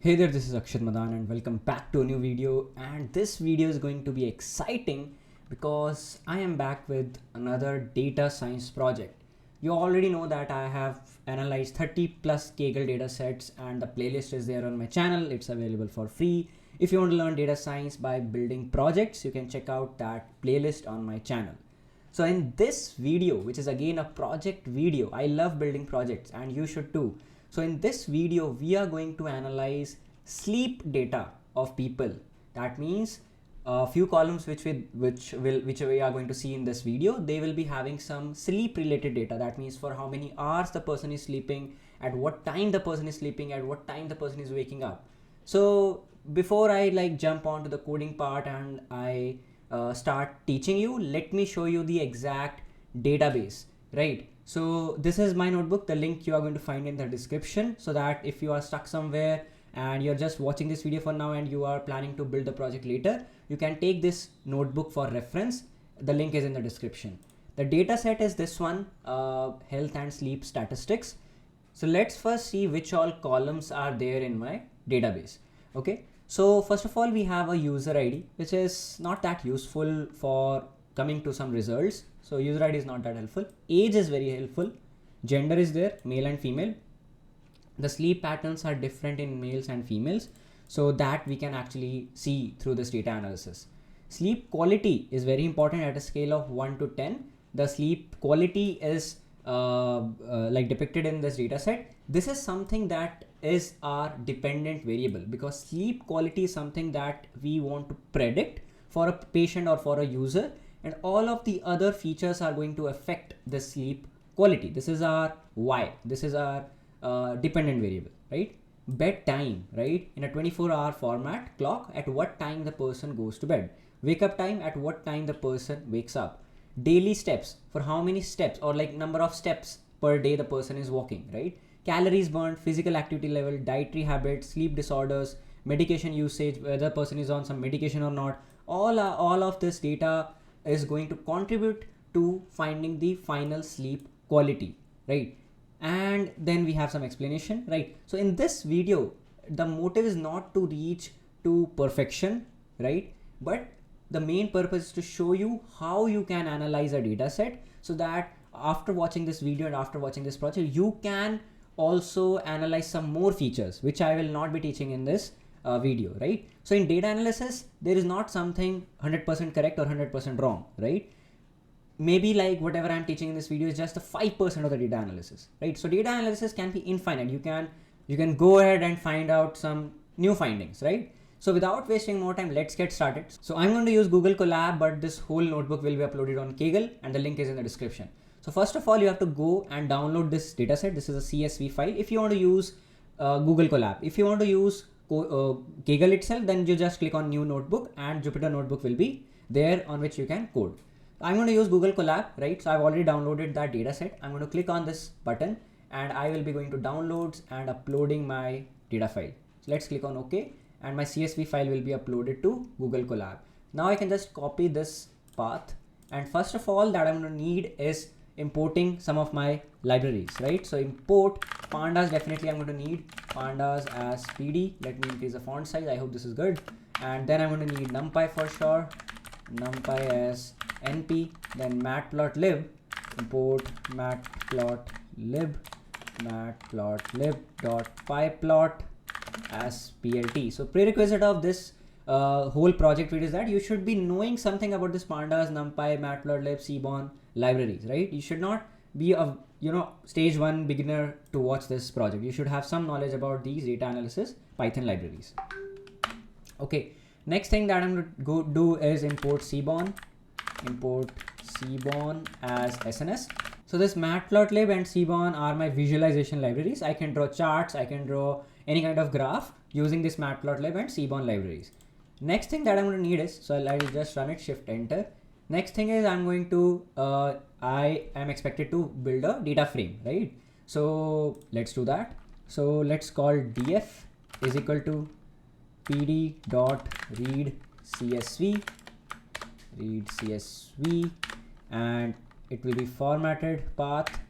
Hey there, this is Akshat Madan and welcome back to a new video. And this video is going to be exciting because I am back with another data science project. You already know that I have analyzed 30 plus Kaggle data sets and the playlist is there on my channel. It's available for free. If you want to learn data science by building projects, you can check out that playlist on my channel. So in this video, which is again a project video, I love building projects and you should too. So in this video, we are going to analyze sleep data of people. That means a few columns which we are going to see in this video, they will be having some sleep related data. That means for how many hours the person is sleeping, at what time the person is sleeping, at what time the person is waking up. So before I jump on to the coding part and I start teaching you, let me show you the exact database, right? So this is my notebook. The link you are going to find in the description, so that if you are stuck somewhere and you're just watching this video for now and you are planning to build the project later, you can take this notebook for reference. The link is in the description. The data set is this one, health and sleep statistics. So let's first see which all columns are there in my database. Okay, so first of all, we have a user ID, which is not that useful for coming to some results. So user ID is not that helpful. Age is very helpful. Gender is there, male and female. The sleep patterns are different in males and females, so that we can actually see through this data analysis. Sleep quality is very important at a scale of 1 to 10. The sleep quality is depicted in this data set. This is something that is our dependent variable, because sleep quality is something that we want to predict for a patient or for a user, and all of the other features are going to affect the sleep quality. This is our Y. This is our dependent variable, right? Bedtime, right? In a 24-hour format clock, at what time the person goes to bed. Wake up time, at what time the person wakes up. Daily steps, for how many steps or number of steps per day the person is walking, right? Calories burned, physical activity level, dietary habits, sleep disorders, medication usage, whether the person is on some medication or not. All of this data is going to contribute to finding the final sleep quality, right? And then we have some explanation, right? So in this video, the motive is not to reach to perfection, right? But the main purpose is to show you how you can analyze a data set, so that after watching this video and after watching this project, you can also analyze some more features, which I will not be teaching in this video, right? So in data analysis, there is not something 100% correct or 100% wrong, right? Maybe whatever I'm teaching in this video is just the 5% of the data analysis, right? So data analysis can be infinite. You can go ahead and find out some new findings, right? So without wasting more time, let's get started. So I'm going to use Google Colab, but this whole notebook will be uploaded on Kaggle and the link is in the description. So first of all, you have to go and download this dataset. This is a CSV file. If you want to use Google Colab, if you want to use Kaggle itself, then you just click on new notebook and Jupyter notebook will be there on which you can code. I'm going to use Google Colab, right? So I've already downloaded that dataset. I'm going to click on this button and I will be going to downloads and uploading my data file. So let's click on OK, and my CSV file will be uploaded to Google Colab. Now I can just copy this path, and first of all that I'm going to need is importing some of my libraries, right? So import pandas. Definitely I'm going to need pandas as PD. Let me increase the font size. I hope this is good. And then I'm going to need numpy for sure, numpy as np, then matplotlib, import matplotlib pyplot as plt. So prerequisite of this whole project video is that you should be knowing something about this pandas, numpy, matplotlib, seaborn libraries, right? You should not be a stage 1 beginner to watch this project. You should have some knowledge about these data analysis Python libraries. Okay, next thing that I'm going to go do is import seaborn as SNS. So this matplotlib and seaborn are my visualization libraries. I can draw charts, I can draw any kind of graph using this matplotlib and seaborn libraries. Next thing that I'm going to need is, so I'll just run it, shift enter. Next thing is I'm going to I am expected to build a data frame, right? So let's do that. So let's call df is equal to pd dot read csv, and it will be formatted path.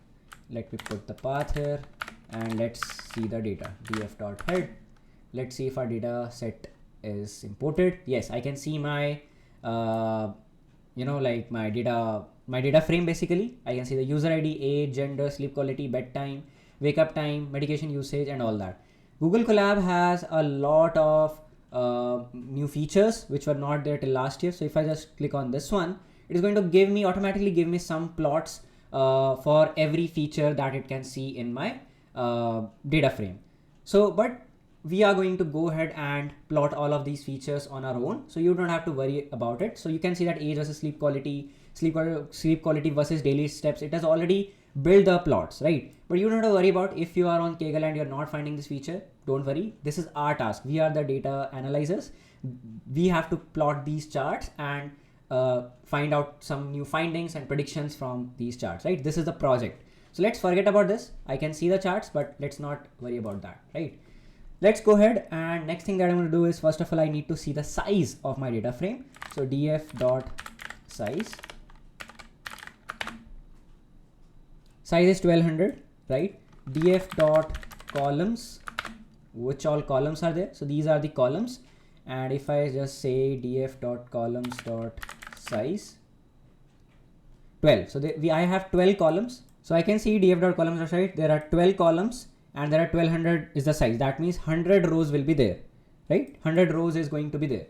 Let me put the path here and let's see the data. df.head let's see if our data set is imported. Yes, I can see my like my data frame. Basically I can see the user ID, age, gender, sleep quality, bedtime, wake up time, medication usage, and all that. Google Colab has a lot of new features which were not there till last year. So if I just click on this one, it is going to automatically give me some plots for every feature that it can see in my data frame. So but we are going to go ahead and plot all of these features on our own, so you don't have to worry about it. So you can see that age versus sleep quality, sleep quality versus daily steps. It has already built the plots, right? But you don't have to worry about if you are on Kaggle and you're not finding this feature. Don't worry, this is our task. We are the data analyzers. We have to plot these charts and find out some new findings and predictions from these charts, right? This is the project. So let's forget about this. I can see the charts, but let's not worry about that, right? Let's go ahead, and next thing that I'm going to do is, first of all, I need to see the size of my data frame. So df.size, size is 1200, right? df.columns, which all columns are there? So these are the columns. And if I just say df.columns.size 12, so I have 12 columns. So I can see df.columns, right? There are 12 columns and there are 1200 is the size. That means 100 rows will be there, right? 100 rows is going to be there.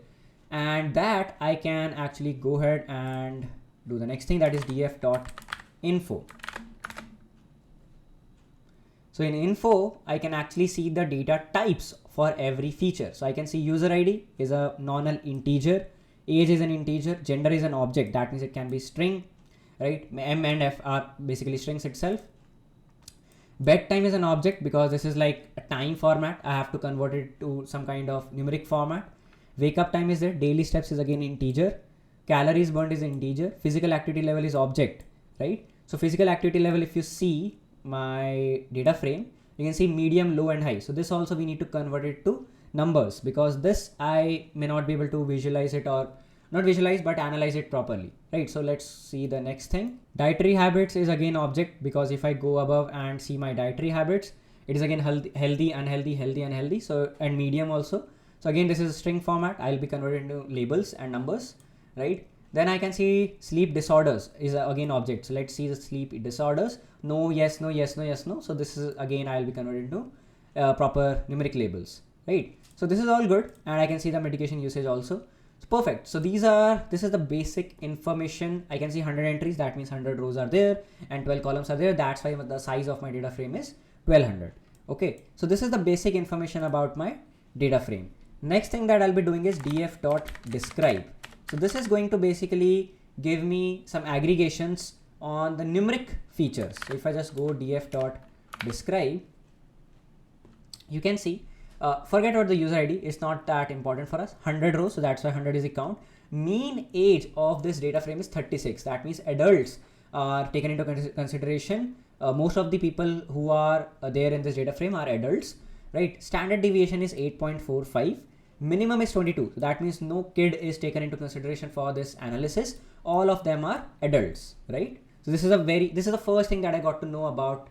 And that I can actually go ahead and do the next thing, that is df.info. So in info, I can actually see the data types for every feature. So I can see user ID is a normal integer, age is an integer, gender is an object. That means it can be string, right? M and F are basically strings itself. Bedtime is an object because this is like a time format. I have to convert it to some kind of numeric format. Wake up time is there. Daily steps is again integer. Calories burned is integer. Physical activity level is object, right? So physical activity level, if you see my data frame, you can see medium, low, and high. So this also we need to convert it to numbers, because this I may not be able to visualize it, or not visualize but analyze it properly, right? So let's see the next thing. Dietary habits is again object, because if I go above and see my dietary habits, it is again healthy, unhealthy, healthy, unhealthy. So, and medium also. So again, this is a string format. I'll be converted into labels and numbers, right? Then I can see sleep disorders is again object. So let's see the sleep disorders. No, yes, no, yes, no, yes, no. So this is again, I'll be converted into proper numeric labels, right? So this is all good. And I can see the medication usage also. So perfect. So this is the basic information. I can see 100 entries. That means 100 rows are there and 12 columns are there. That's why the size of my data frame is 1200. Okay. So this is the basic information about my data frame. Next thing that I'll be doing is df.describe. So this is going to basically give me some aggregations on the numeric features. So if I just go df.describe, you can see, forget about the user ID. It's not that important for us. 100 rows. So that's why 100 is the count. Mean age of this data frame is 36. That means adults are taken into consideration. Most of the people who are there in this data frame are adults, right? Standard deviation is 8.45. Minimum is 22. So that means no kid is taken into consideration for this analysis. All of them are adults, right? So this is the first thing that I got to know about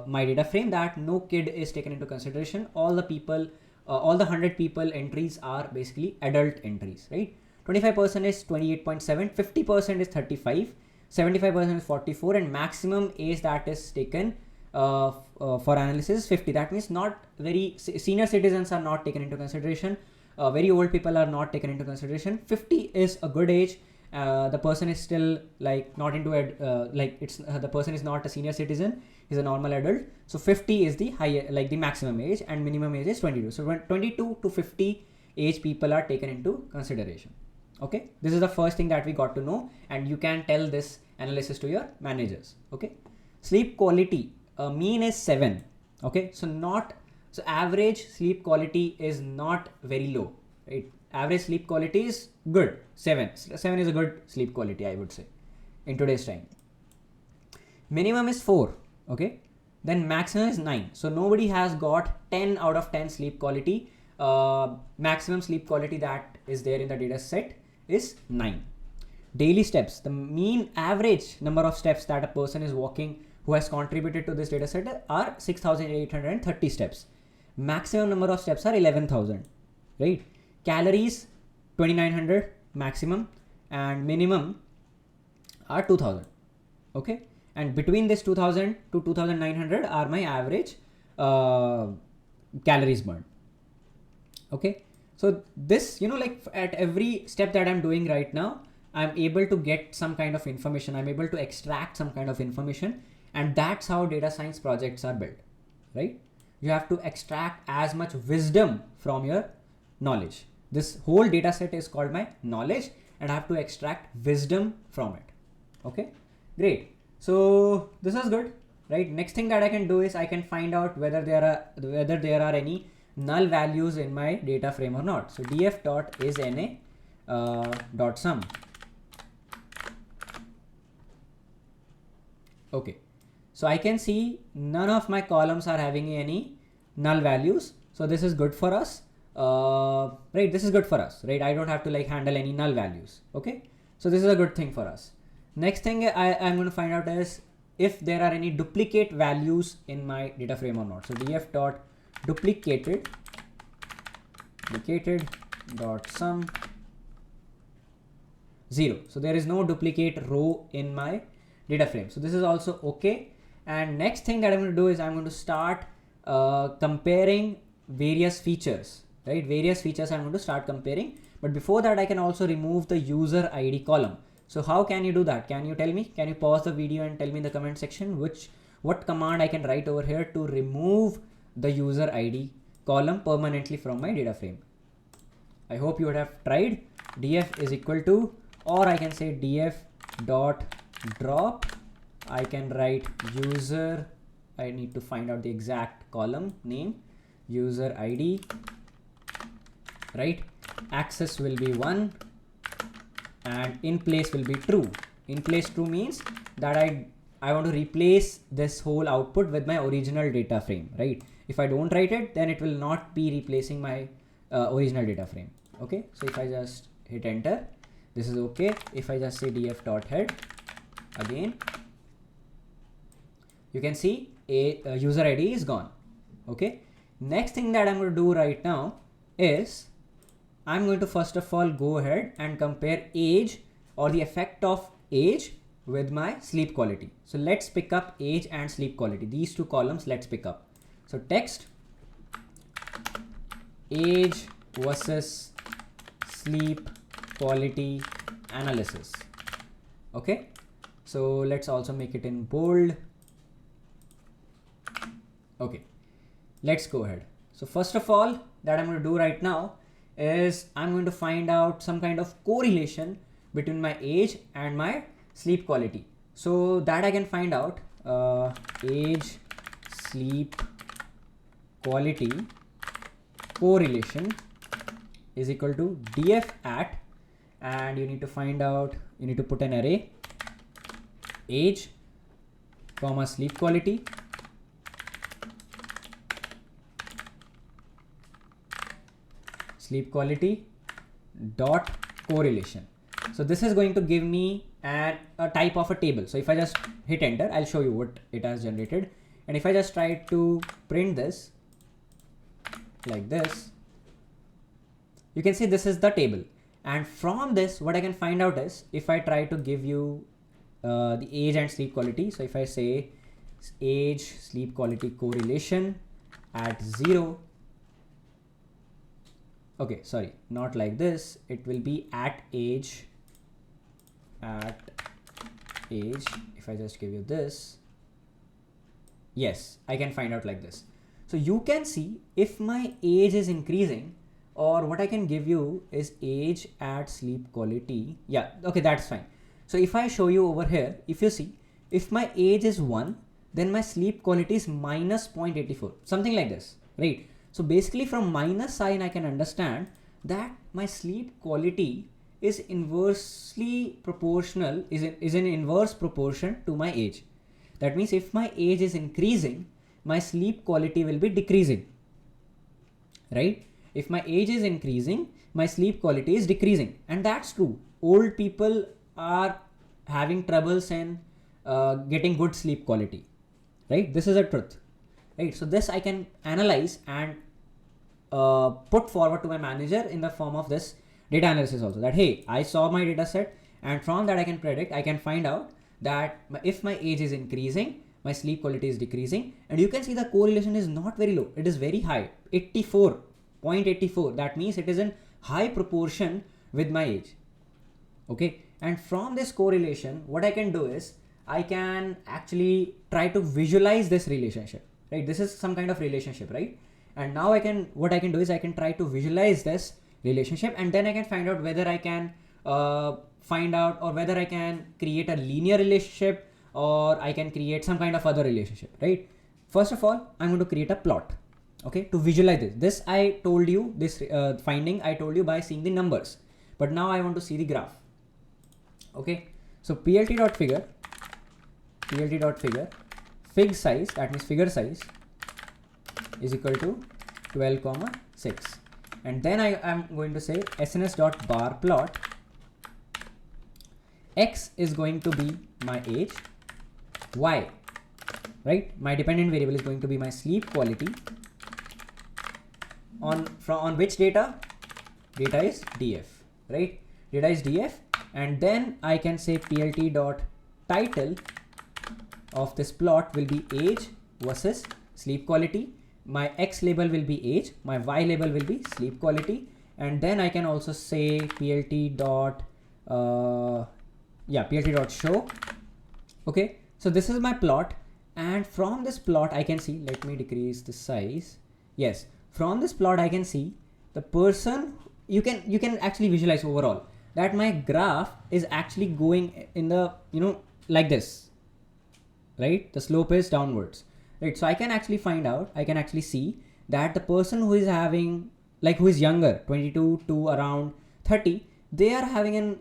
my data frame, that no kid is taken into consideration. All the people, all the 100 people entries are basically adult entries, right? 25% is 28.7, 50% is 35, 75% is 44, and maximum age that is taken for analysis is 50. That means not very senior citizens are not taken into consideration. Very old people are not taken into consideration. 50 is a good age. The person is still like not into it, the person is not a senior citizen, he's a normal adult. So 50 is the higher, like the maximum age, and minimum age is 22. So 22 to 50 age people are taken into consideration. Okay, this is the first thing that we got to know, and you can tell this analysis to your managers. Okay, sleep quality, mean is 7. Okay, so average sleep quality is not very low, right? Average sleep quality is good. 7 is a good sleep quality, I would say, in today's time. Minimum is 4. Okay, then maximum is 9. So nobody has got 10 out of 10 sleep quality. Maximum sleep quality that is there in the data set is 9. Daily steps, the mean average number of steps that a person is walking who has contributed to this data set are 6,830 steps. maximum number of steps are 11,000, right? Calories 2,900 maximum, and minimum are 2,000. Okay, and between this 2,000 to 2,900 are my average calories burned. Okay, so this, like at every step that I'm doing right now, I'm able to get some kind of information. I'm able to extract some kind of information, and that's how data science projects are built, right? You have to extract as much wisdom from your knowledge. This whole data set is called my knowledge, and I have to extract wisdom from it. Okay, great. So this is good, right? Next thing that I can do is I can find out whether there are any null values in my data frame or not. So df dot is na dot sum. Okay, so I can see none of my columns are having any null values. So this is good for us, right? This is good for us, right? I don't have to like handle any null values. Okay, so this is a good thing for us. Next thing I'm going to find out is if there are any duplicate values in my data frame or not. So df dot duplicated dot sum 0. So there is no duplicate row in my data frame. So this is also okay. And next thing that I'm going to do is I'm going to start comparing various features, right? Various features I'm going to start comparing. But before that, I can also remove the user ID column. So how can you do that? Can you tell me? Can you pause the video and tell me in the comment section what command I can write over here to remove the user ID column permanently from my data frame? I hope you would have tried. Df is equal to, or I can say df dot drop. I can write user. I need to find out the exact column name, user ID, right? Access will be 1 and in place will be true. In place true means that I want to replace this whole output with my original data frame, right? If I don't write it, then it will not be replacing my original data frame. Okay, so if I just hit enter, this is okay. If I just say df dot head again, you can see a user ID is gone. Okay, next thing that I'm going to do right now is I'm going to first of all go ahead and compare age or the effect of age with my sleep quality. So let's pick up age and sleep quality. These two columns, let's pick up. So text age versus sleep quality analysis. Okay, so let's also make it in bold. Okay, let's go ahead. So first of all that I'm going to do right now is I'm going to find out some kind of correlation between my age and my sleep quality. So that I can find out age sleep quality correlation is equal to df at, and you need to find out, you need to put an array age comma sleep quality dot correlation. So this is going to give me a type of a table. So if I just hit enter, I'll show you what it has generated. And if I just try to print this like this, you can see this is the table. And from this, what I can find out is if I try to give you the age and sleep quality. So if I say age sleep quality correlation at 0, okay, sorry, not like this. It will be at age. If I just give you this, yes, I can find out like this. So you can see if my age is increasing, or what I can give you is age at sleep quality. Yeah, okay, that's fine. So if I show you over here, if you see, if my age is 1, then my sleep quality is minus 0.84, something like this, right? So basically from minus sign, I can understand that my sleep quality is inversely proportional, is in inverse proportion to my age. That means if my age is increasing, my sleep quality will be decreasing, right? If my age is increasing, my sleep quality is decreasing. And that's true. Old people are having troubles in getting good sleep quality, right? This is a truth, right? So this I can analyze and put forward to my manager in the form of this data analysis also, that hey, I saw my data set, and from that I can predict, I can find out that if my age is increasing, my sleep quality is decreasing. And you can see the correlation is not very low, it is very high, 84.84. that means it is in high proportion with my age. Okay, and from this correlation, what I can do is I can actually try to visualize this relationship, right? This is some kind of relationship, right? And now what I can do is I can try to visualize this relationship, and then I can find out whether I can whether I can create a linear relationship, or I can create some kind of other relationship, right? First of all, I'm going to create a plot, okay, to visualize this. This I told you, this finding I told you by seeing the numbers, but now I want to see the graph. Okay, so plt.figure fig size, that means figure size, is equal to 12,6, and then I am going to say sns.bar plot. X is going to be my age, y, right, my dependent variable is going to be my sleep quality. On which data is df, right? Data is df, and then I can say plt.title of this plot will be age versus sleep quality. My x label will be age, my y label will be sleep quality, and then I can also say plt.show. Okay, so this is my plot, and from this plot I can see, let me decrease the size. Yes, from this plot I can see the person, you can actually visualize overall that my graph is actually going in the, like this, right? The slope is downwards, right? So I can actually find out, I can actually see that the person who is having, like, who is younger, 22 to around 30, they are having an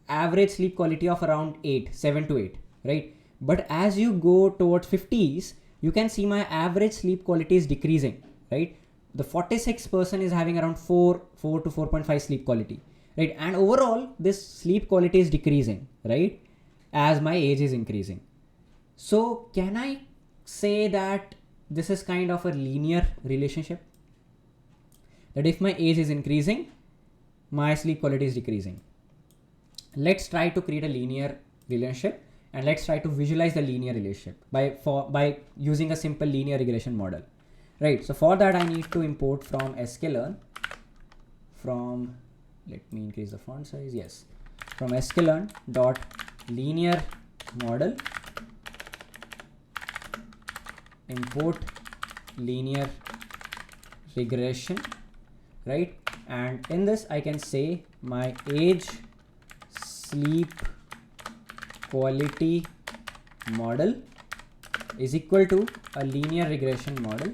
average sleep quality of around 7 to 8, right? But as you go towards 50s, you can see my average sleep quality is decreasing, right? The 46 person is having around 4 to 4.5 sleep quality, right? And overall this sleep quality is decreasing, right, as my age is increasing. So can I say that this is kind of a linear relationship, that if my age is increasing, my sleep quality is decreasing? Let's try to create a linear relationship, and let's try to visualize the linear relationship by using a simple linear regression model, right? So for that I need to import from sklearn, let me increase the font size, yes, from sklearn dot linear model import linear regression, right? And in this I can say my age sleep quality model is equal to a linear regression model,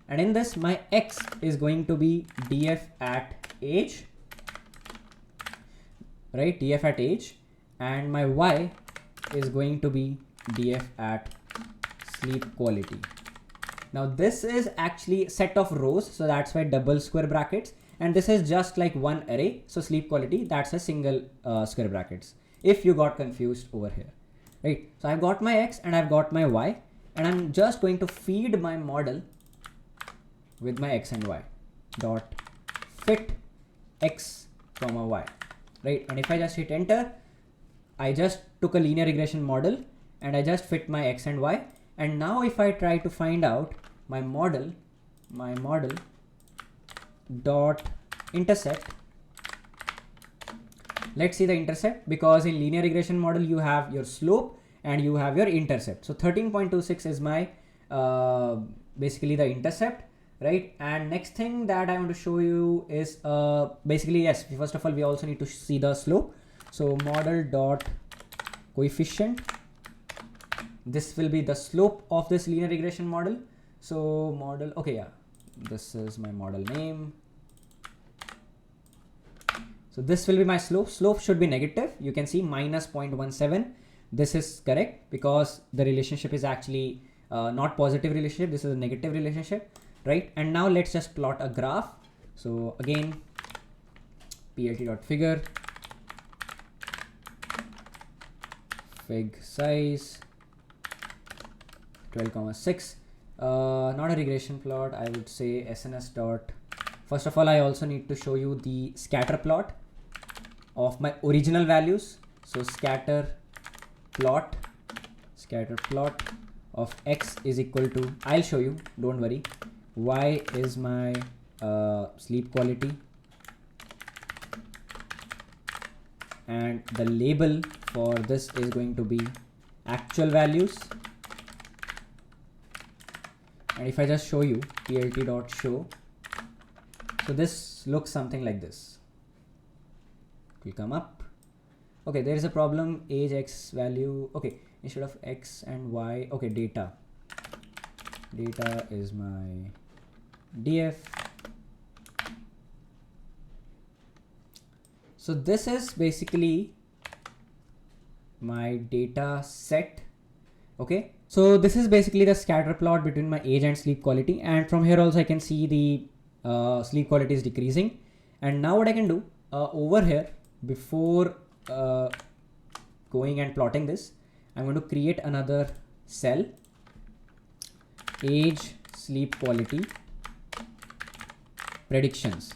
and in this my x is going to be df at age, right, df at age, and my y is going to be df at sleep quality. Now this is actually a set of rows, so that's why double square brackets, and this is just like one array, so sleep quality, that's a single square brackets, if you got confused over here, right? So I've got my x and I've got my y, and I'm just going to feed my model with my x and y dot fit x comma y, right? And if I just hit enter, I just took a linear regression model and I just fit my x and y. And now if I try to find out my model dot intercept, let's see the intercept, because in linear regression model you have your slope and you have your intercept. So 13.26 is my basically the intercept, right? And next thing that I want to show you is basically, yes, first of all we also need to see the slope. So model dot coefficient, this will be the slope of this linear regression model. So model, okay, yeah, this is my model name. So this will be my slope. Slope should be negative. You can see minus 0.17. This is correct because the relationship is actually not positive relationship. This is a negative relationship, right? And now let's just plot a graph. So again, plt.figure fig size 12,6, not a regression plot, I would say SNS dot. First of all, I also need to show you the scatter plot of my original values. So scatter plot of x is equal to, I'll show you, don't worry. Y is my sleep quality, and the label for this is going to be actual values. And if I just show you plt.show, so this looks something like this. It will come up. Okay, there is a problem, age x value. Okay, instead of x and y, okay, data is my df. So this is basically my data set. Okay, so this is basically the scatter plot between my age and sleep quality, and from here also I can see the sleep quality is decreasing. And now what I can do over here, before going and plotting this, I'm going to create another cell, age sleep quality predictions.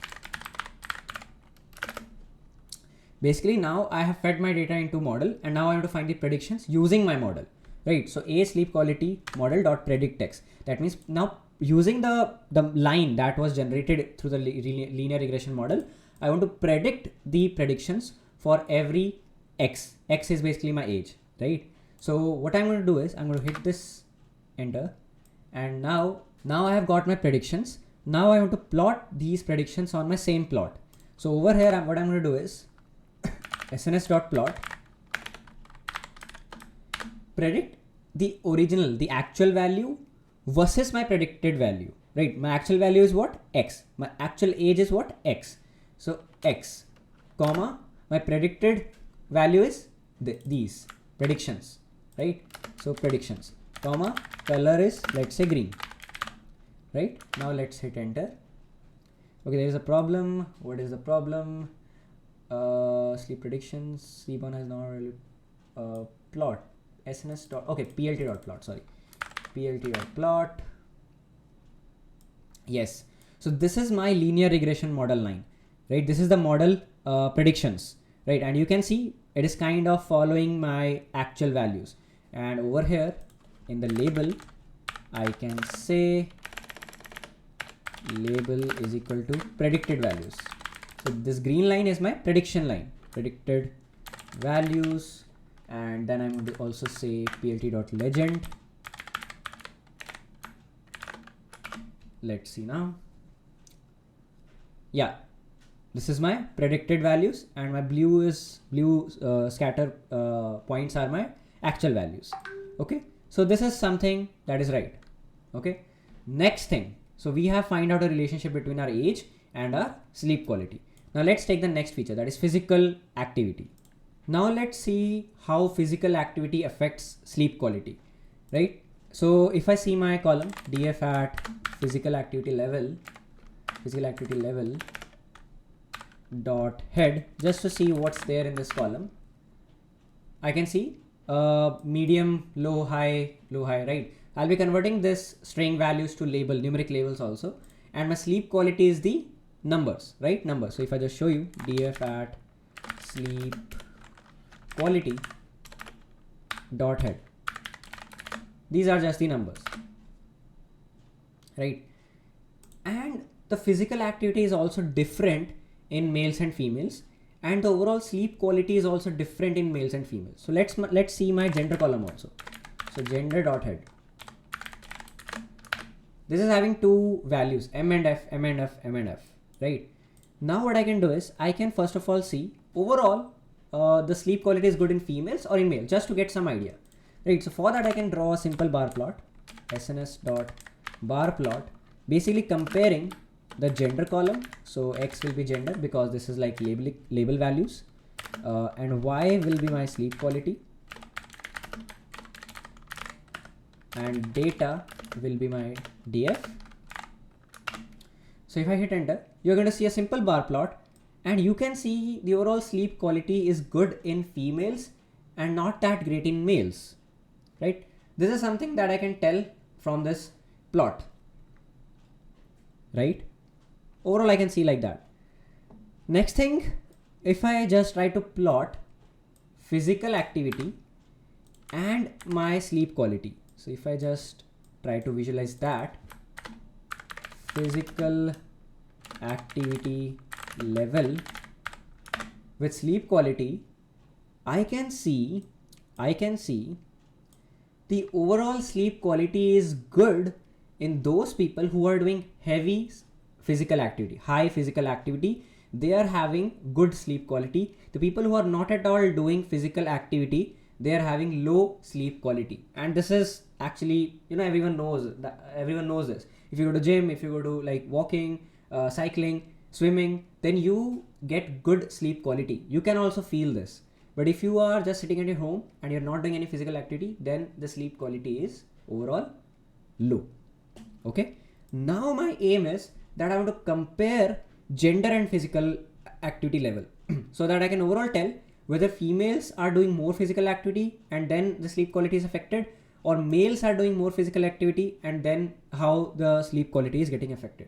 Basically now I have fed my data into model, and now I have to find the predictions using my model, right? So age sleep quality model dot predict x. That means now using the line that was generated through the linear regression model, I want to predict the predictions for every x. X is basically my age, right? So what I'm going to do is I'm going to hit this enter, and now I have got my predictions. Now I want to plot these predictions on my same plot. So over here, what I'm going to do is sns.plot predict the original, the actual value versus my predicted value, right? My actual value is what? X. My actual age is what? X. So X, comma, my predicted value is these predictions, right? So predictions, comma, color is, let's say, green, right? Now let's hit enter. Okay, there is a problem. What is the problem? Sleep predictions, sleep one has not really plot sns dot, okay, plt dot plot, sorry, plt dot plot. Yes, so this is my linear regression model line, right? This is the model predictions, right? And you can see it is kind of following my actual values. And over here in the label, I can say label is equal to predicted values. So this green line is my prediction line, predicted values. And then I'm going to also say plt.legend. Let's see now. Yeah, this is my predicted values, and my blue scatter points are my actual values. Okay, so this is something that is right. Okay, next thing. So we have find out a relationship between our age and our sleep quality. Now let's take the next feature, that is physical activity. Now let's see how physical activity affects sleep quality, right? So if I see my column df at physical activity level dot head, just to see what's there in this column, I can see medium, low, high, right? I'll be converting this string values to numeric labels also, and my sleep quality is the numbers, right? Numbers. So if I just show you df at sleep quality dot head, these are just the numbers, right? And the physical activity is also different in males and females, and the overall sleep quality is also different in males and females. So let's see my gender column also. So gender dot head, this is having two values, m and f, right? Now what I can do is I can first of all see overall the sleep quality is good in females or in male, just to get some idea, right? So for that I can draw a simple bar plot, sns dot bar plot, basically comparing the gender column. So x will be gender because this is like label values, and y will be my sleep quality, and data will be my df. So if I hit enter, you're going to see a simple bar plot, and you can see the overall sleep quality is good in females and not that great in males, right? This is something that I can tell from this plot, right? Overall I can see like that. Next thing, if I just try to plot physical activity and my sleep quality. So if I just try to visualize that, physical activity level with sleep quality, I can see the overall sleep quality is good in those people who are doing heavy physical activity, high physical activity. They are having good sleep quality. The people who are not at all doing physical activity, they are having low sleep quality. And this is actually, everyone knows this. If you go to gym, if you go to like walking, cycling, swimming, then you get good sleep quality. You can also feel this. But if you are just sitting at your home and you're not doing any physical activity, then the sleep quality is overall low. Okay. Now my aim is that I want to compare gender and physical activity level so that I can overall tell whether females are doing more physical activity and then the sleep quality is affected, or males are doing more physical activity and then how the sleep quality is getting affected,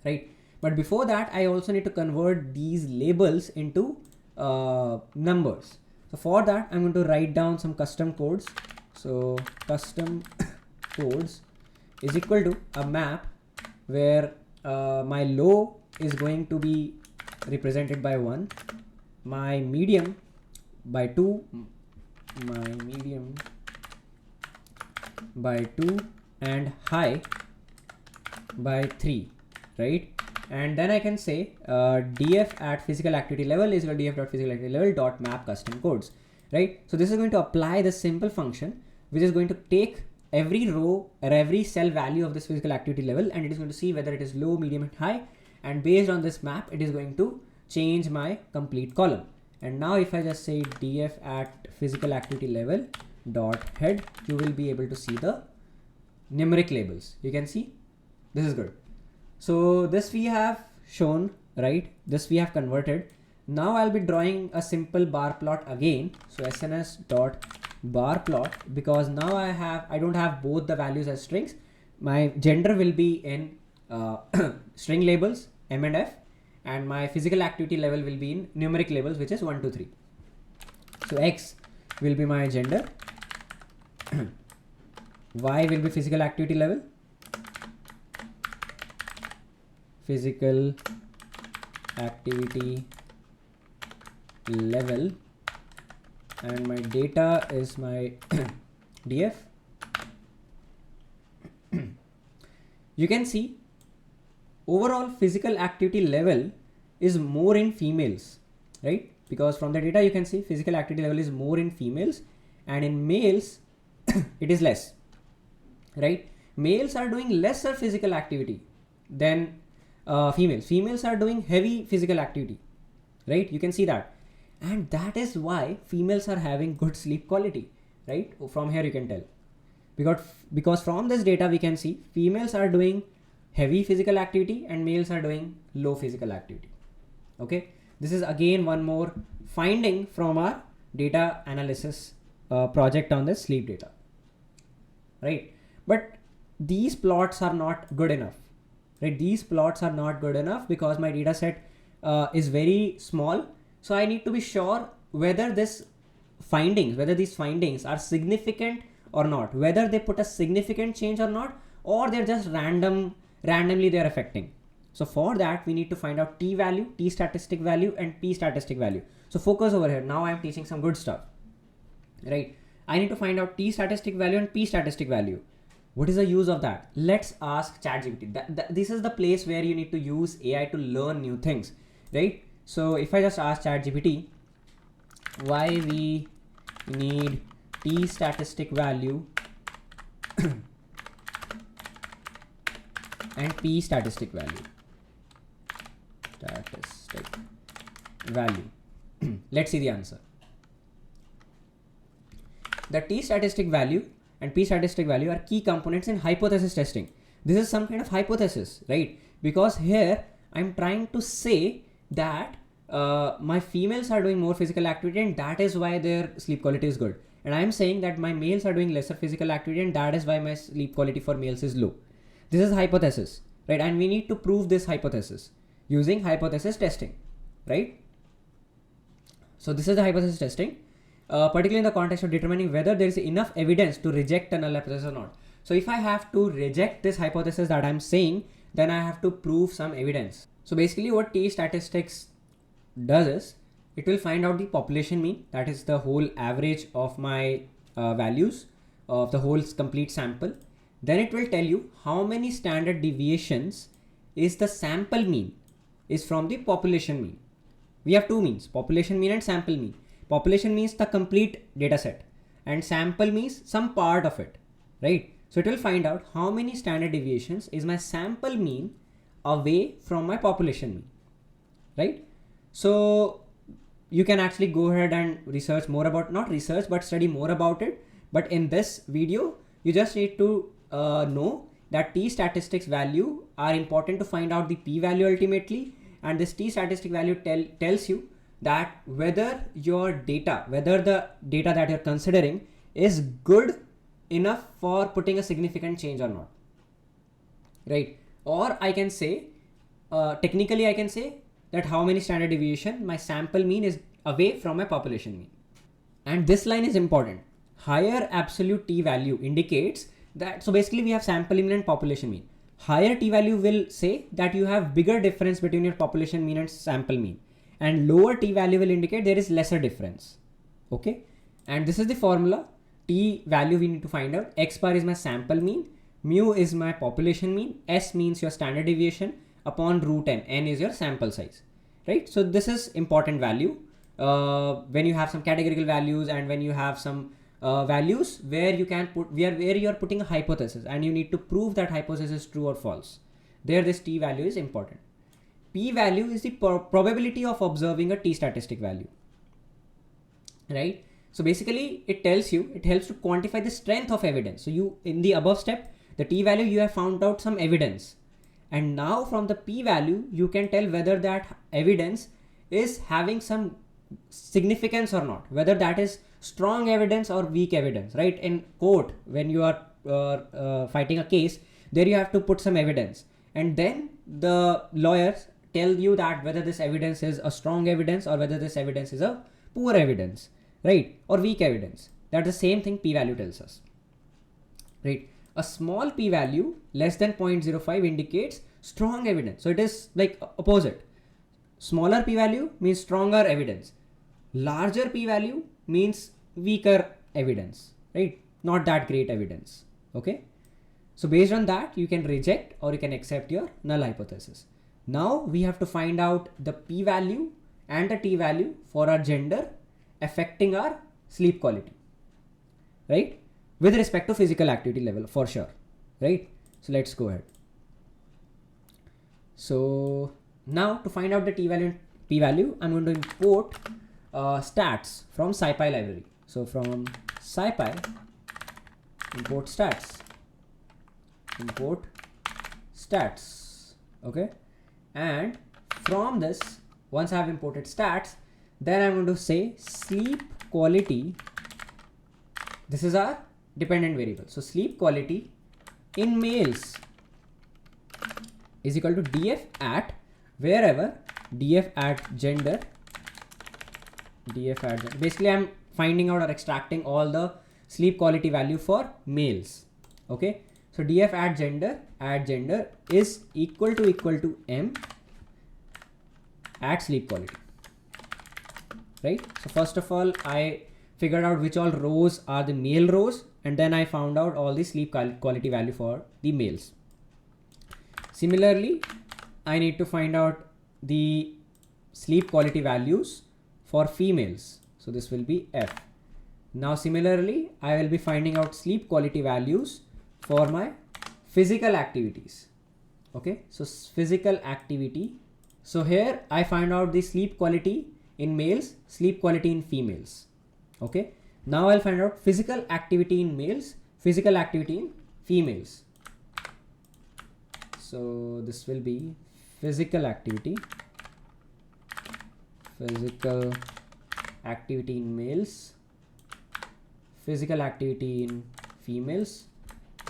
right? But before that, I also need to convert these labels into numbers. So for that, I'm going to write down some custom codes. So custom codes is equal to a map where my low is going to be represented by 1, my medium by 2, my medium by 2, and high by 3, right? And then I can say df at physical activity level is equal to df.physicalactivitylevel dot map custom codes, right? So this is going to apply the simple function which is going to take every row or every cell value of this physical activity level, and it is going to see whether it is low, medium, and high, and based on this map it is going to change my complete column. And now if I just say df at physical activity level dot head, you will be able to see the numeric labels. You can see this is good. So this we have shown, right? This we have converted. Now I'll be drawing a simple bar plot again. So SNS dot bar plot, because now I don't have both the values as strings. My gender will be in string labels M and F, and my physical activity level will be in numeric labels, which is 1, 2, 3. So X will be my gender, Y will be physical activity level, physical activity level, and my data is my df. You can see overall physical activity level is more in females, right? Because from the data you can see physical activity level is more in females, and in males it is less, right? Males are doing lesser physical activity than females. Females are doing heavy physical activity, right? You can see that. And that is why females are having good sleep quality, right? From here you can tell. Because from this data we can see females are doing heavy physical activity and males are doing low physical activity. Okay. This is again one more finding from our data analysis project on this sleep data, right? But these plots are not good enough, right? These plots are not good enough because my data set is very small. So I need to be sure whether these findings are significant or not, whether they put a significant change or not, or they're just randomly they're affecting. So for that, we need to find out T value, T statistic value, and P statistic value. So focus over here. Now I'm teaching some good stuff, right? I need to find out T statistic value and P statistic value. What is the use of that? Let's ask ChatGPT. This is the place where you need to use AI to learn new things, right? So if I just ask ChatGPT why we need T statistic value and P statistic value. Let's see the answer. The T statistic value and P statistic value are key components in hypothesis testing. This is some kind of hypothesis, right? Because here I'm trying to say that my females are doing more physical activity and that is why their sleep quality is good. and I am saying that my males are doing lesser physical activity and that is why my sleep quality for males is low. This is hypothesis, right? And we need to prove this hypothesis using hypothesis testing, right? So this is the hypothesis testing, particularly in the context of determining whether there is enough evidence to reject a null hypothesis or not. So if I have to reject this hypothesis that I'm saying, then I have to prove some evidence. So basically what t-statistics does is it will find out the population mean, that is the whole average of my values of the whole complete sample. Then it will tell you how many standard deviations is the sample mean is from the population mean. We have two means, population mean and sample mean. Population means the complete data set and sample means some part of it, right? So it will find out how many standard deviations is my sample mean away from my population mean, right? So you can actually go ahead and research more about, not research, but study more about it. But in this video, you just need to know that t-statistics value are important to find out the p-value ultimately. And this t-statistic value tells you that whether your data, whether the data that you're considering is good enough for putting a significant change or not, right? Or I can say, technically I can say that how many standard deviation my sample mean is away from my population mean. And this line is important. Higher absolute t-value indicates that, so basically we have sample mean and population mean. Higher t-value will say that you have bigger difference between your population mean and sample mean, and lower t-value will indicate there is lesser difference. Okay, and this is the formula. T-value we need to find out. X bar is my sample mean, mu is my population mean, S means your standard deviation upon root n, n is your sample size, right? So this is important value when you have some categorical values and when you have some values where you can put, where you are putting a hypothesis and you need to prove that hypothesis is true or false. There this t value is important. P value is the probability of observing a t statistic value, right? So basically it tells you, it helps to quantify the strength of evidence. So you, in the above step, the t value, you have found out some evidence, and now from the p value you can tell whether that evidence is having some significance or not, whether that is strong evidence or weak evidence, right? In court, when you are fighting a case, there you have to put some evidence, and then the lawyers tell you that whether this evidence is a strong evidence or whether this evidence is a poor evidence, right? Or weak evidence. That's the same thing p-value tells us, right? A small p-value less than 0.05 indicates strong evidence. So it is like opposite. Smaller p-value means stronger evidence. Larger p-value means weaker evidence, right? Not that great evidence. Okay. So based on that, you can reject or you can accept your null hypothesis. Now we have to find out the p-value and the t-value for our gender affecting our sleep quality, right? With respect to physical activity level for sure, right? So let's go ahead. So now to find out the t-value and p-value, I'm going to import stats from SciPy library. So from SciPy, import stats, okay? And from this, once I have imported stats, then I'm going to say sleep quality. This is our dependent variable. So sleep quality in males is equal to df at wherever df at gender, basically I'm finding out or extracting all the sleep quality value for males. Okay, so df at gender is equal to m at sleep quality, right? So first of all, I figured out which all rows are the male rows, and then I found out all the sleep quality value for the males. Similarly, I need to find out the sleep quality values for females. So this will be F. Now similarly, I will be finding out sleep quality values for my physical activities. Okay, so physical activity. So here I find out the sleep quality in males, sleep quality in females. Okay, now I'll find out physical activity in males, physical activity in females. So this will be physical activity in males, physical activity in females.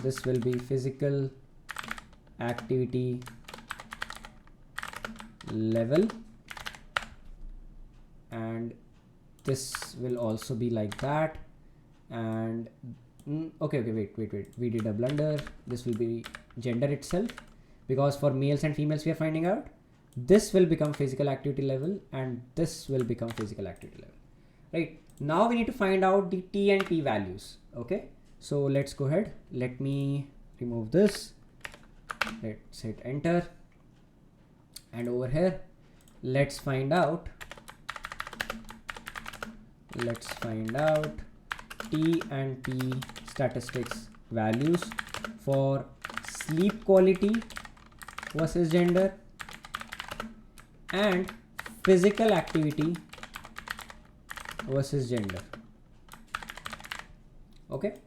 This will be physical activity level, and this will also be like that. And okay, wait, we did a blunder. This will be gender itself, because for males and females we are finding out. This will become physical activity level and this will become physical activity level, right? Now we need to find out the T and P values. Okay, so let's go ahead. Let me remove this. Let's hit enter, and over here let's find out T and P statistics values for sleep quality versus gender and physical activity versus gender. Okay,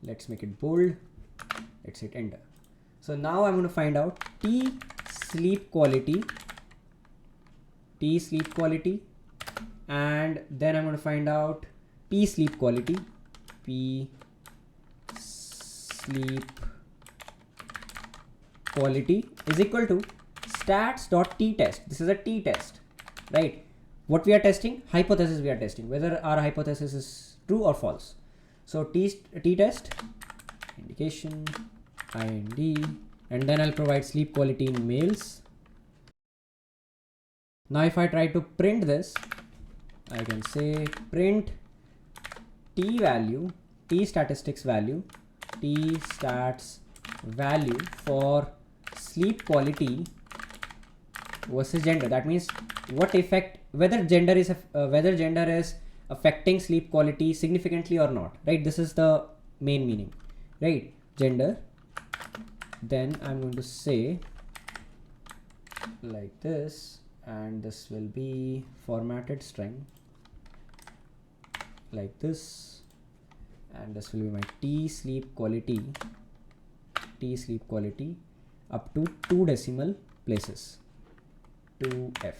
let's make it bold. Let's hit enter. So now I'm going to find out T sleep quality, and then I'm going to find out P sleep quality, P sleep quality is equal to stats.t-test. This is a t-test, right? What we are testing? Hypothesis we are testing, whether our hypothesis is true or false. So t-test, indication, IND, and then I'll provide sleep quality in males. Now if I try to print this, I can say print T value, T statistics value, T stats value for sleep quality versus gender. That means what effect, whether gender is affecting sleep quality significantly or not, right? This is the main meaning, right? Gender. Then I'm going to say like this, and this will be formatted string like this, and this will be my T sleep quality up to 2 decimal places, 2F.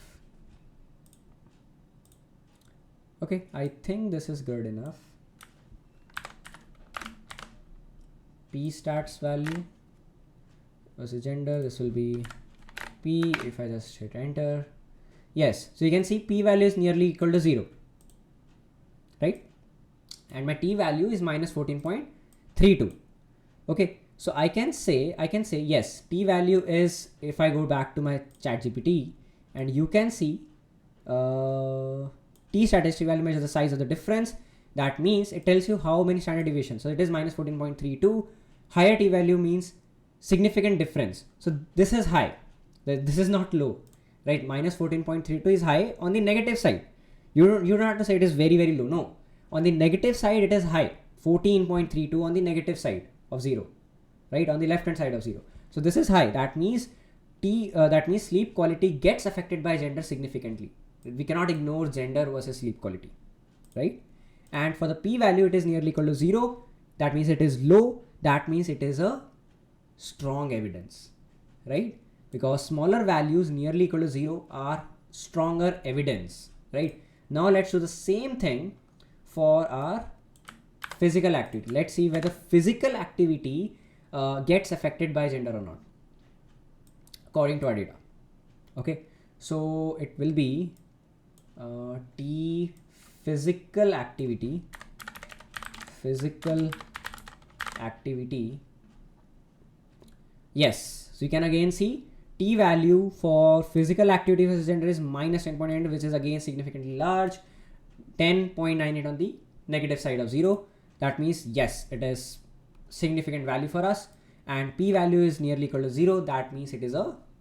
Okay, I think this is good enough. P stats value versus gender, this will be P. If I just hit enter, yes, so you can see P value is nearly equal to 0, right? And my T value is minus 14.32. Okay, so I can say yes, T value is, if I go back to my ChatGPT, and you can see T statistic value measures the size of the difference. That means it tells you how many standard deviations. So it is minus 14.32. Higher T value means significant difference. So this is high. This is not low, right? Minus 14.32 is high on the negative side. You don't have to say it is very, very low. No, on the negative side it is high. 14.32 on the negative side of 0, right? On the left hand side of 0. So this is high. That means sleep quality gets affected by gender significantly. We cannot ignore gender versus sleep quality, right? And for the P value, it is nearly equal to 0. That means it is low. That means it is a strong evidence, right? Because smaller values nearly equal to 0 are stronger evidence, right? Now let's do the same thing for our physical activity. Let's see whether physical activity gets affected by gender or not, according to our data. Okay, so it will be T physical activity, yes. So you can again see T value for physical activity versus gender is minus 10.8, which is again significantly large. 10.98 on the negative side of 0. That means yes, it is significant value for us. And P value is nearly equal to 0. That means it is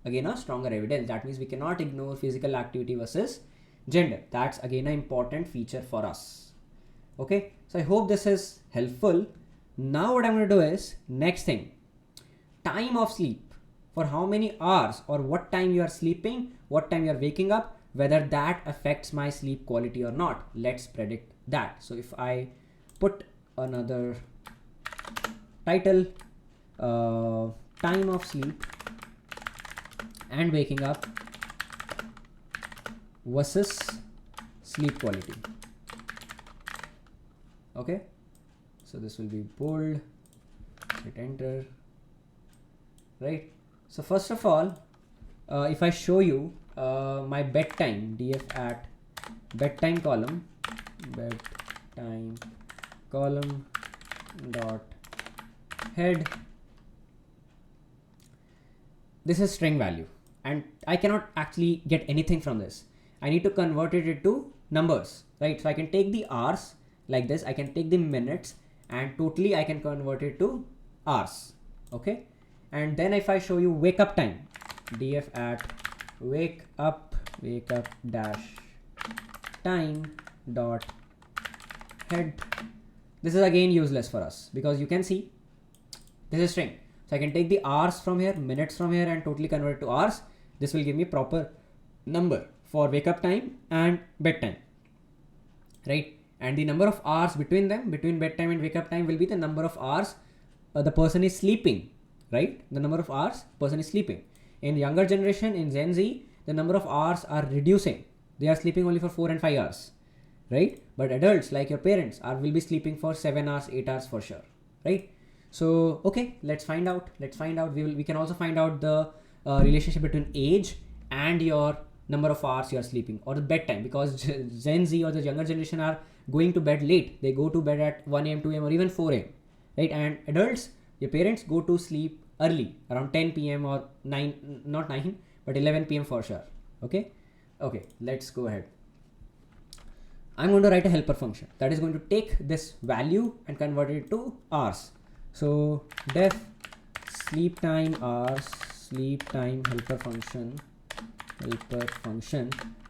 again a stronger evidence. That means we cannot ignore physical activity versus gender. That's again an important feature for us. Okay, so I hope this is helpful. Now what I'm going to do is, next thing, time of sleep, for how many hours or what time you are sleeping, what time you are waking up, whether that affects my sleep quality or not. Let's predict that. So if I put another title, time of sleep and waking up versus sleep quality. Okay, so this will be bold, hit enter, right? So first of all, if I show you my bedtime, df at bedtime column dot head, this is string value and I cannot actually get anything from this. I need to convert it into numbers, right? So I can take the hours like this, I can take the minutes, and totally I can convert it to hours. Okay, and then if I show you wake up time, df at wake up dash time dot head, this is again useless for us because you can see this is string. So I can take the hours from here, minutes from here, and totally convert it to hours. This will give me proper number for wake up time and bedtime, right? And the number of hours between them, between bedtime and wake up time, will be the number of hours the person is sleeping, right? The number of hours person is sleeping. In younger generation, in Gen Z, the number of hours are reducing. They are sleeping only for 4 and 5 hours, right? But adults like your parents will be sleeping for 7 hours, 8 hours for sure, right? So, okay, let's find out. We can also find out the relationship between age and your number of hours you are sleeping, or the bedtime, because Gen Z or the younger generation are going to bed late. They go to bed at 1 a.m., 2 a.m. or even 4 a.m. right? And adults, your parents, go to sleep early, around 10 p.m. or 9, not 9, but 11 p.m. for sure. Okay, let's go ahead. I'm going to write a helper function that is going to take this value and convert it to hours. So def sleep time hours, sleep time helper function,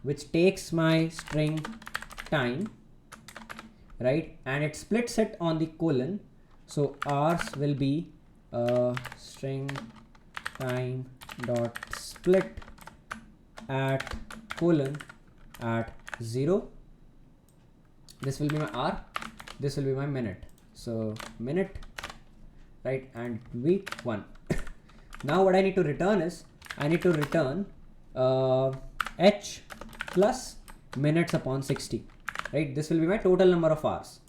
which takes my string time, right? And it splits it on the colon. So hours will be string time dot split at colon at 0. This will be my hour, this will be my minute. So minute, right? And week 1. Now what I need to return is, I need to return h plus minutes upon 60, right? This will be my total number of hours,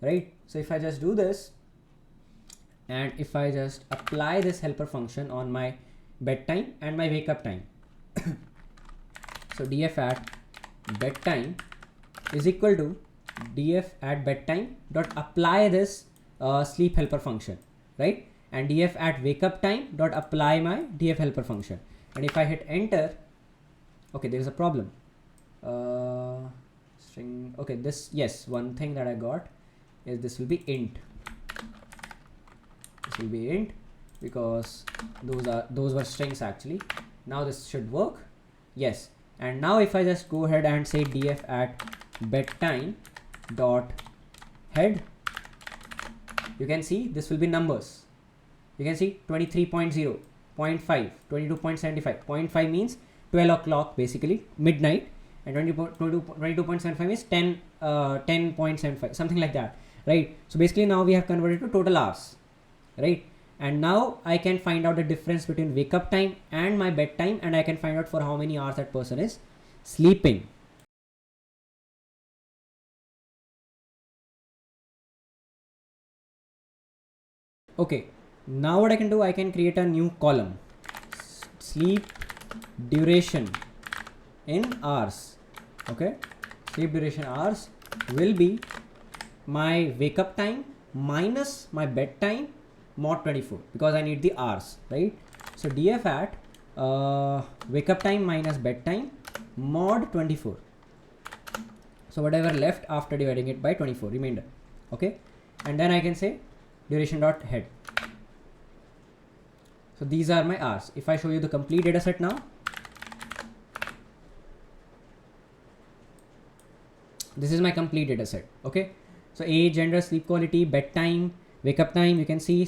right? So if I just do this, and if I just apply this helper function on my bedtime and my wake up time, so df at bedtime is equal to df at bedtime dot apply this sleep helper function, right? And df at wake up time dot apply my df helper function. And if I hit enter, okay, there is a problem. String, okay, this, yes, one thing that I got is this will be int. This will be int because those were strings actually. Now this should work, yes. And now if I just go ahead and say df at bedtime dot head, you can see this will be numbers. You can see 23.0, 0.5, 22.75. 0.5 means 12 o'clock, basically midnight, and 22.75 is 10.75, something like that, right? So basically now we have converted to total hours, right? And now I can find out the difference between wake up time and my bedtime, and I can find out for how many hours that person is sleeping. Okay, now what I can do, I can create a new column, sleep duration in hours. Okay, sleep duration hours will be my wake up time minus my bedtime mod 24, because I need the hours, right? So df at wake up time minus bedtime mod 24. So whatever left after dividing it by 24, remainder. Okay, and then I can say duration dot head. So these are my hours. If I show you the complete data set now, this is my complete data set. Okay, so age, gender, sleep quality, bedtime, wake up time, you can see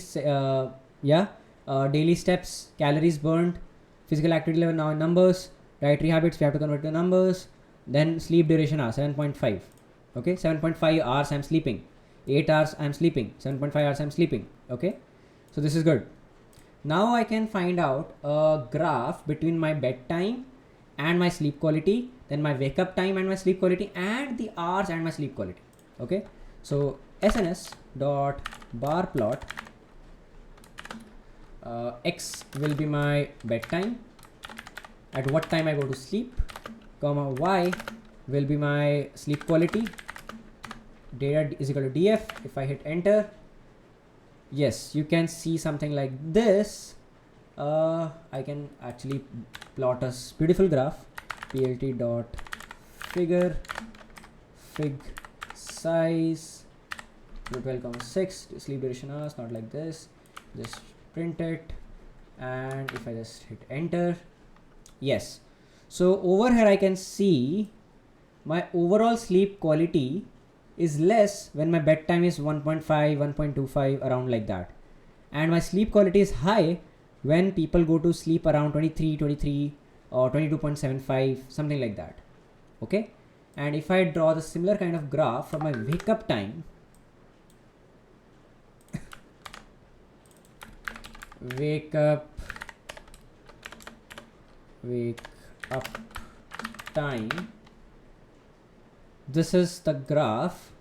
daily steps, calories burned, physical activity level now in numbers, dietary habits we have to convert to numbers, then sleep duration hours 7.5. okay, 7.5 hours I'm sleeping, 8 hours I'm sleeping, 7.5 hours I'm sleeping. Okay, so this is good. Now I can find out a graph between my bedtime and my sleep quality, then my wake up time and my sleep quality, and the hours and my sleep quality. Okay, so SNS dot bar plot. X will be my bedtime, at what time I go to sleep, comma y will be my sleep quality. Data is equal to df. If I hit enter, yes, you can see something like this. I can actually plot a beautiful graph. plt dot figure fig size 12,6 sleep duration hours, not like this, just print it, and if I just hit enter, yes, so over here I can see my overall sleep quality is less when my bedtime is 1.5, 1.25, around like that, and my sleep quality is high when people go to sleep around 23 or 22.75, something like that. Okay, and if I draw the similar kind of graph for my wake up time, wake up time, this is the graph,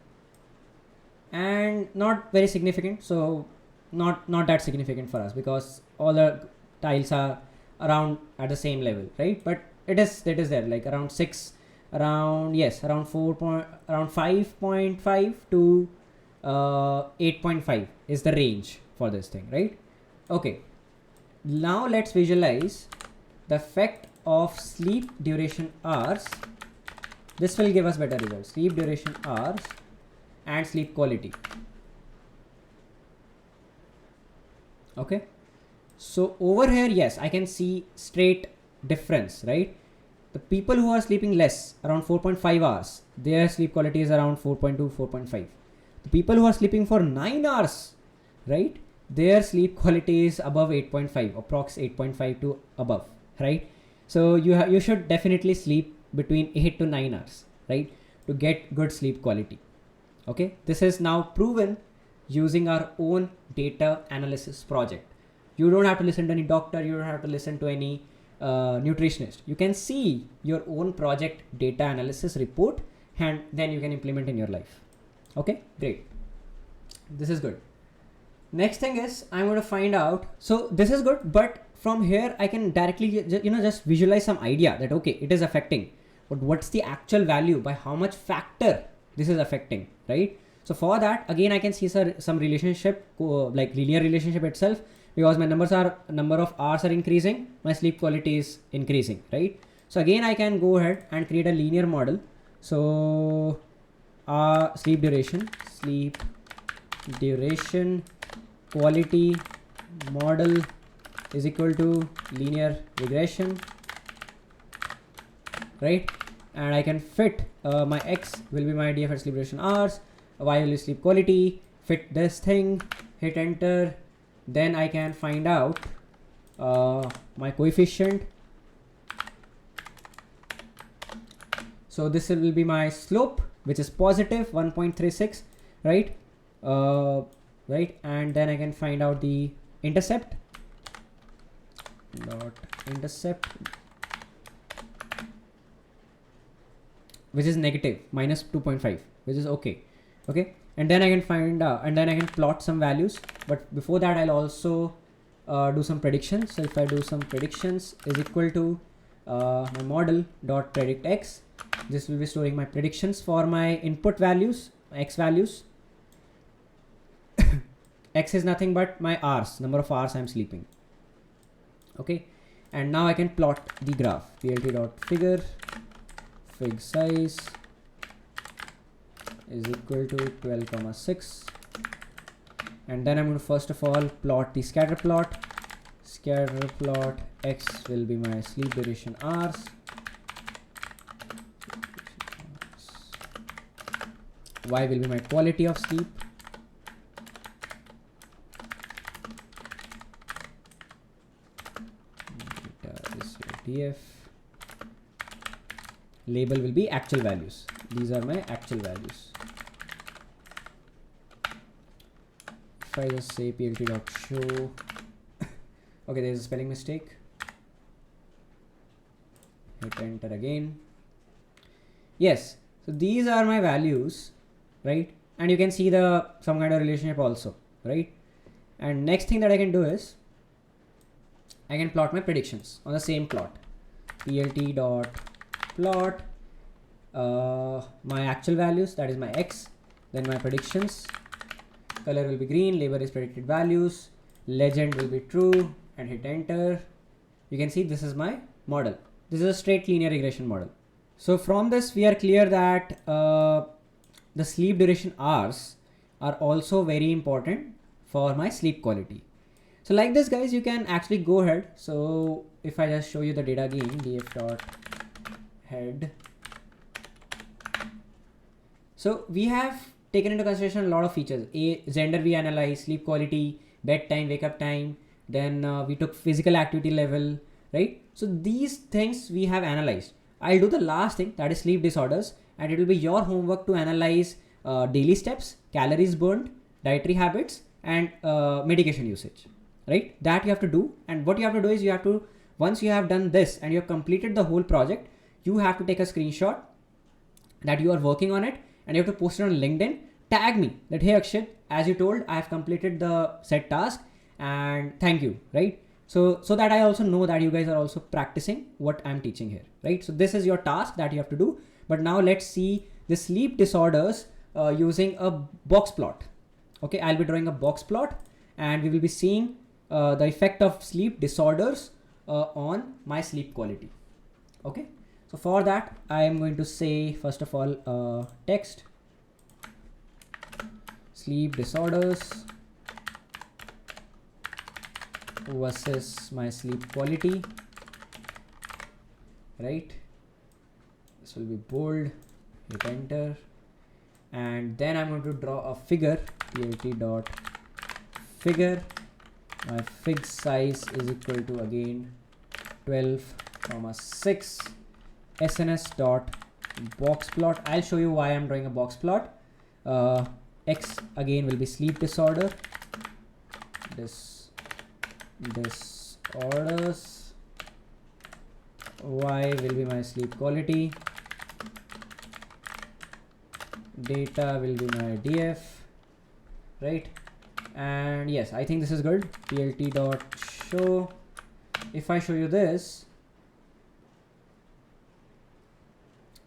and not very significant, so not that significant for us because all the tiles are around at the same level, right? But it is there, like around 6, around, yes, around 5.5 to 8.5 is the range for this thing, right? Okay, now let's visualize the effect of sleep duration hours. This will give us better results. Sleep duration hours and sleep quality. Okay, so over here, yes, I can see straight difference, right? The people who are sleeping less, around 4.5 hours, their sleep quality is around 4.2, 4.5. The people who are sleeping for 9 hours, right, their sleep quality is above 8.5, approx 8.5 to above, right? So you should definitely sleep between 8 to 9 hours, right, to get good sleep quality. Okay, this is now proven using our own data analysis project. You don't have to listen to any doctor, you don't have to listen to any nutritionist. You can see your own project data analysis report, and then you can implement in your life. Okay, great. This is good. Next thing is I'm going to find out. So this is good, but from here I can directly just visualize some idea that okay, it is affecting, but what's the actual value, by how much factor this is affecting, right? So for that, again, I can see some relationship, like linear relationship itself, because my number of hours are increasing, my sleep quality is increasing, right? So again, I can go ahead and create a linear model. So sleep duration quality model is equal to linear regression, right? And I can fit my X will be my DFS sleep duration hours, Y will be sleep quality, fit this thing, hit enter. Then I can find out my coefficient. So this will be my slope, which is positive 1.36, right? Right, and then I can find out the intercept. Which is negative minus 2.5, which is okay. Okay, and then I can find and then I can plot some values, but before that I'll also do some predictions. So if I do some predictions is equal to my model dot predict X, this will be storing my predictions for my input values, X values. X is nothing but my hours, number of hours I'm sleeping. Okay, and now I can plot the graph. plt dot figure fig size is equal to 12,6, and then I'm going to first of all plot the scatter plot. Scatter plot X will be my sleep duration hours, Y will be my quality of sleep, df, label will be actual values. These are my actual values. If I just say plt.show, okay, there's a spelling mistake. Hit enter again. Yes, so these are my values, right? and you can see the some kind of relationship also, right? And next thing that I can do is I can plot my predictions on the same plot. plt dot plot my actual values, that is my x, then my predictions. Color will be green, labor is predicted values, legend will be true, and hit enter. You can see this is my model. This is a straight linear regression model. So from this we are clear that the sleep duration hours are also very important for my sleep quality. So like this guys, you can actually go ahead. So if I just show you the data again, df dot head. So we have taken into consideration a lot of features. Gender we analyze, sleep quality, bedtime, wake up time, then we took physical activity level, right? So these things we have analyzed. I'll do the last thing, that is sleep disorders, and it will be your homework to analyze daily steps, calories burned, dietary habits, and medication usage, right? That you have to do. And what you have to do is you have to, once you have done this and you have completed the whole project, you have to take a screenshot that you are working on it, and you have to post it on LinkedIn, tag me that, hey Akshay, as you told, I have completed the set task and thank you, right? So that I also know that you guys are also practicing what I'm teaching here, right? So this is your task that you have to do. But now let's see the sleep disorders using a box plot. Okay, I'll be drawing a box plot and we will be seeing the effect of sleep disorders on my sleep quality. Okay. So for that, I am going to say, first of all, text sleep disorders versus my sleep quality, right? This will be bold, hit enter. And then I'm going to draw a figure, plt dot figure. My fig size is equal to again 12,6. SNS dot box plot. I'll show you why I'm drawing a box plot. X again will be sleep disorder. Disorders. Y will be my sleep quality. Data will be my df, right? And yes, I think this is good. plt dot show. If I show you this,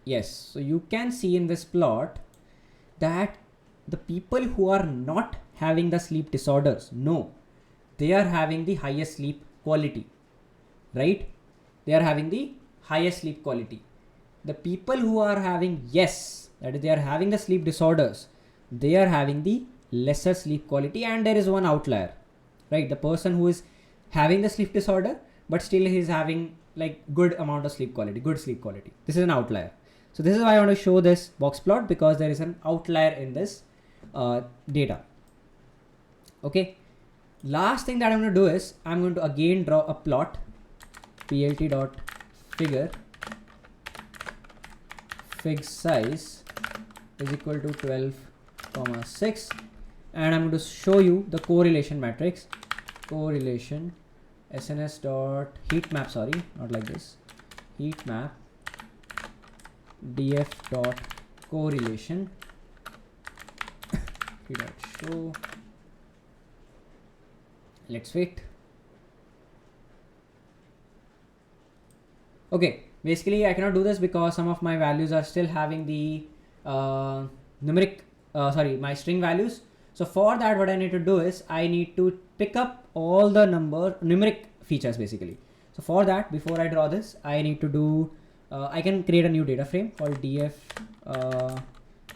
yes, so you can see in this plot that the people who are not having the sleep disorders, no, they are having the highest sleep quality, right? They are having the highest sleep quality. The people who are having, yes, that is, they are having the sleep disorders, they are having the lesser sleep quality. And there is one outlier, right? The person who is having the sleep disorder but still he is having like good amount of sleep quality, good sleep quality. This is an outlier. So this is why I want to show this box plot, because there is an outlier in this data. Okay. Last thing that I'm going to do is I'm going to again draw a plot, plt dot figure fig size is equal to 12,6, and I'm going to show you the correlation matrix, correlation SNS dot heat map, sorry, not like this, heat map df dot correlation dot show. Let's wait. Okay, basically I cannot do this because some of my values are still having the my string values. So for that, what I need to do is I need to pick up all the numeric features basically. So for that, before I draw this, I need to do I can create a new data frame called df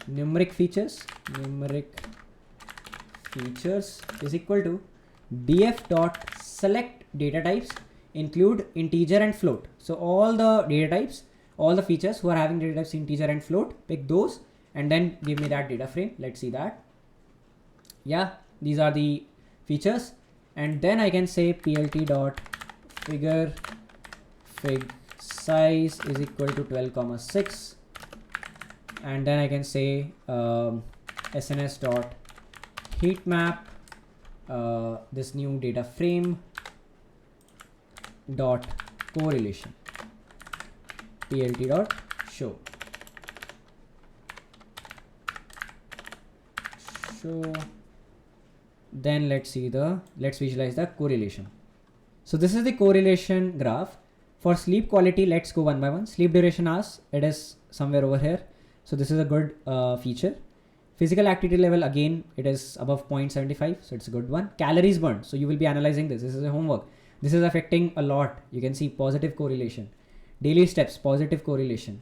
numeric features is equal to df dot select data types include integer and float. So all the data types, all the features who are having data types integer and float, pick those and then give me that data frame. Let's see that. Yeah, these are the features. And then I can say plt dot figure fig size is equal to 12,6, and then I can say SNS dot heat map this new data frame dot correlation plt dot show. show. Then let's visualize the correlation. So this is the correlation graph. For sleep quality, let's go one by one. Sleep duration hours, it is somewhere over here. So this is a good feature. Physical activity level, again, it is above 0.75. So it's a good one. Calories burned. So you will be analyzing this. This is a homework. This is affecting a lot. You can see positive correlation. Daily steps, positive correlation.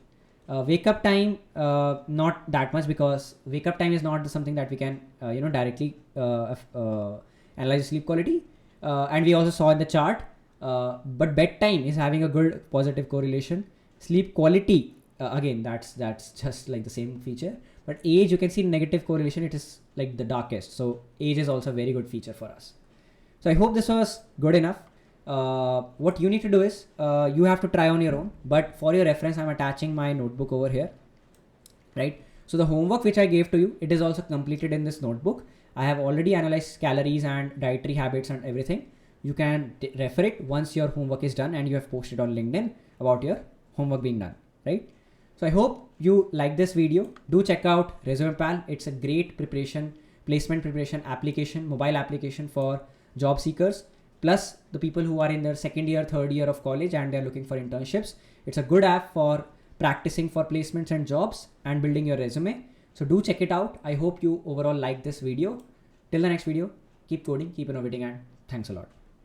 Wake up time, not that much, because wake up time is not something that we can, directly analyze sleep quality. And we also saw in the chart, but bedtime is having a good positive correlation. Sleep quality, again, that's just like the same feature. But age, you can see negative correlation. It is like the darkest. So age is also a very good feature for us. So I hope this was good enough. What you need to do is you have to try on your own, but for your reference, I'm attaching my notebook over here, right? So the homework which I gave to you, it is also completed in this notebook. I have already analyzed calories and dietary habits and everything. You can refer it once your homework is done and you have posted on LinkedIn about your homework being done, right? So I hope you like this video. Do check out ResumePal. It's a great placement preparation application, mobile application for job seekers, plus the people who are in their second year, third year of college and they're looking for internships. It's a good app for practicing for placements and jobs and building your resume. So do check it out. I hope you overall like this video. Till the next video, keep coding, keep innovating, and thanks a lot.